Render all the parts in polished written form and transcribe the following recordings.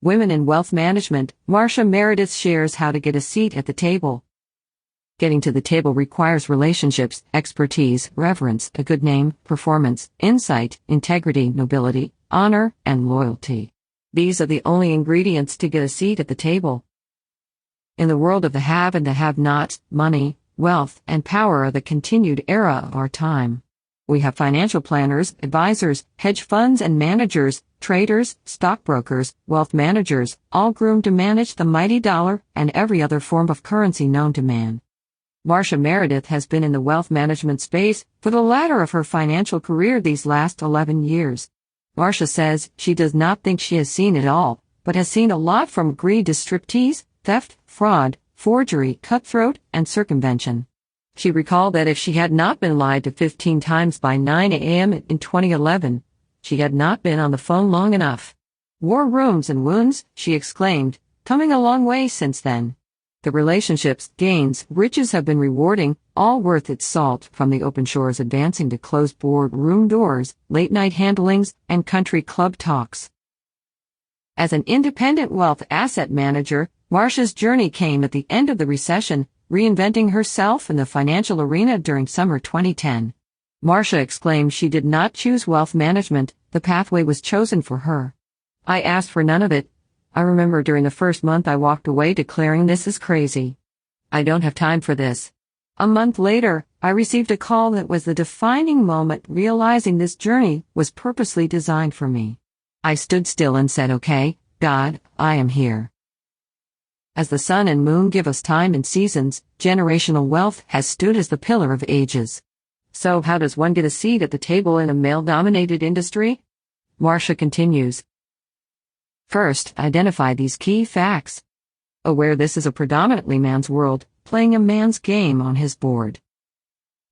Women in Wealth Management, Marcia Meredith shares how to get a seat at the table. Getting to the table requires relationships, expertise, reverence, a good name, performance, insight, integrity, nobility, honor, and loyalty. These are the only ingredients to get a seat at the table. In the world of the have and the have-nots, money, wealth, and power are the continued era of our time. We have financial planners, advisors, hedge funds and managers, traders, stockbrokers, wealth managers, all groomed to manage the mighty dollar and every other form of currency known to man. Marcia Meredith has been in the wealth management space for the latter of her financial career these last 11 years. Marcia says she does not think she has seen it all, but has seen a lot from greed to striptease, theft, fraud, forgery, cutthroat, and circumvention. She recalled that if she had not been lied to 15 times by 9 a.m. in 2011, she had not been on the phone long enough. War rooms and wounds, she exclaimed, coming a long way since then. The relationships, gains, riches have been rewarding, all worth its salt, from the open shores advancing to closed board room doors, late-night handlings, and country club talks. As an independent wealth asset manager, Marcia's journey came at the end of the recession, reinventing herself in the financial arena during summer 2010. Marcia exclaimed she did not choose wealth management, the pathway was chosen for her. I asked for none of it. I remember during the first month I walked away declaring this is crazy. I don't have time for this. A month later, I received a call that was the defining moment, realizing this journey was purposely designed for me. I stood still and said, okay, God, I am here. As the sun and moon give us time and seasons, generational wealth has stood as the pillar of ages. So how does one get a seat at the table in a male-dominated industry? Marcia continues. First, identify these key facts. Aware this is a predominantly man's world, playing a man's game on his board.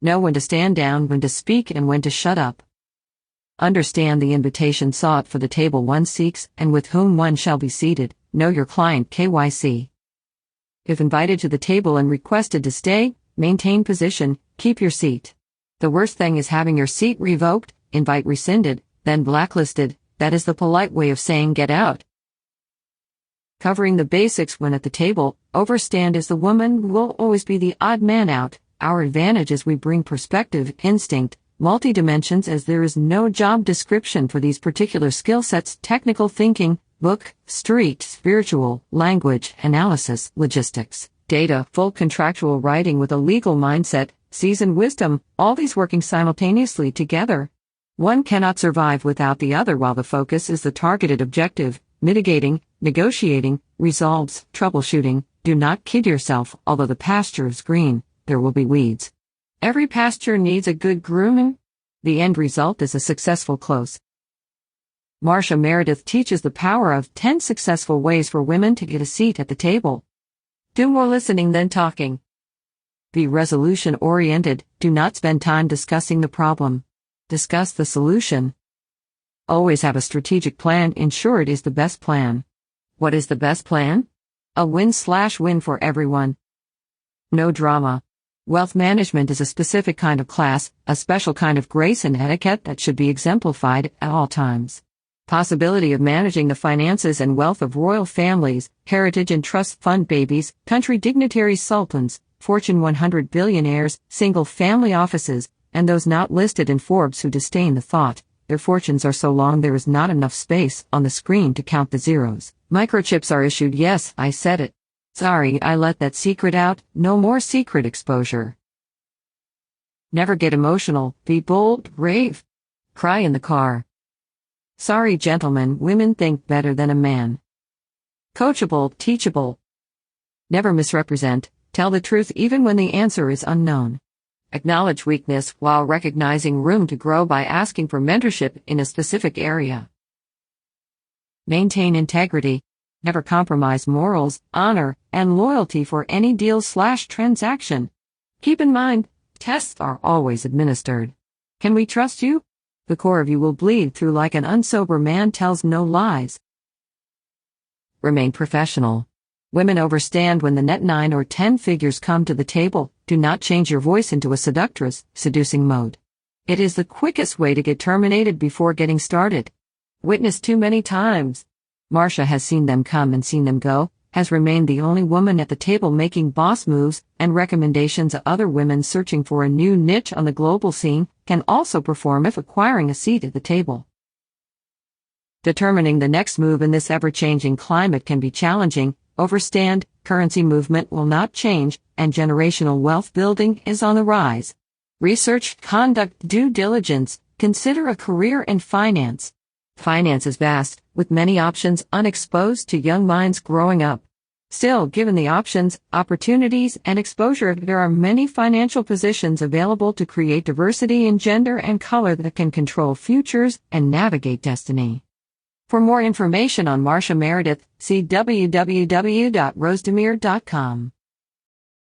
Know when to stand down, when to speak, and when to shut up. Understand the invitation sought for the table one seeks and with whom one shall be seated. Know your client KYC. If invited to the table and requested to stay, maintain position, keep your seat. The worst thing is having your seat revoked, invite rescinded, then blacklisted. That is the polite way of saying get out. Covering the basics when at the table, overstand as the woman who will always be the odd man out. Our advantage is we bring perspective, instinct, multi-dimensions as there is no job description for these particular skill sets, technical thinking, book, street, spiritual, language, analysis, logistics, data, full contractual writing with a legal mindset, seasoned wisdom, all these working simultaneously together. One cannot survive without the other while the focus is the targeted objective, mitigating, negotiating, resolves, troubleshooting. Do not kid yourself, although the pasture is green, there will be weeds. Every pasture needs a good grooming. The end result is a successful close. Marcia Meredith teaches the power of 10 successful ways for women to get a seat at the table. Do more listening than talking. Be resolution-oriented, do not spend time discussing the problem. Discuss the solution. Always have a strategic plan, ensure it is the best plan. What is the best plan? A win/win for everyone. No drama. Wealth management is a specific kind of class, a special kind of grace and etiquette that should be exemplified at all times. Possibility of managing the finances and wealth of royal families, heritage and trust fund babies, country dignitaries, sultans, Fortune 100 billionaires, single family offices, and those not listed in Forbes who disdain the thought. Their fortunes are so long there is not enough space on the screen to count the zeros. Microchips are issued. Yes, I said it. Sorry, I let that secret out. No more secret exposure. Never get emotional. Be bold, brave. Cry in the car. Sorry, gentlemen, women think better than a man. Coachable, teachable. Never misrepresent. Tell the truth even when the answer is unknown. Acknowledge weakness while recognizing room to grow by asking for mentorship in a specific area. Maintain integrity. Never compromise morals, honor, and loyalty for any deal/transaction. Keep in mind, tests are always administered. Can we trust you? The core of you will bleed through like an unsober man tells no lies. Remain professional. Women overstand when the net 9 or 10 figures come to the table. Do not change your voice into a seductress, seducing mode. It is the quickest way to get terminated before getting started. Witnessed too many times. Marcia has seen them come and seen them go, has remained the only woman at the table making boss moves, and recommendations of other women searching for a new niche on the global scene can also perform if acquiring a seat at the table. Determining the next move in this ever-changing climate can be challenging. Overstand, currency movement will not change, and generational wealth building is on the rise. Research, conduct due diligence, consider a career in finance. Finance is vast, with many options unexposed to young minds growing up. Still, given the options, opportunities, and exposure, there are many financial positions available to create diversity in gender and color that can control futures and navigate destiny. For more information on Marcia Meredith, see www.rosedemir.com.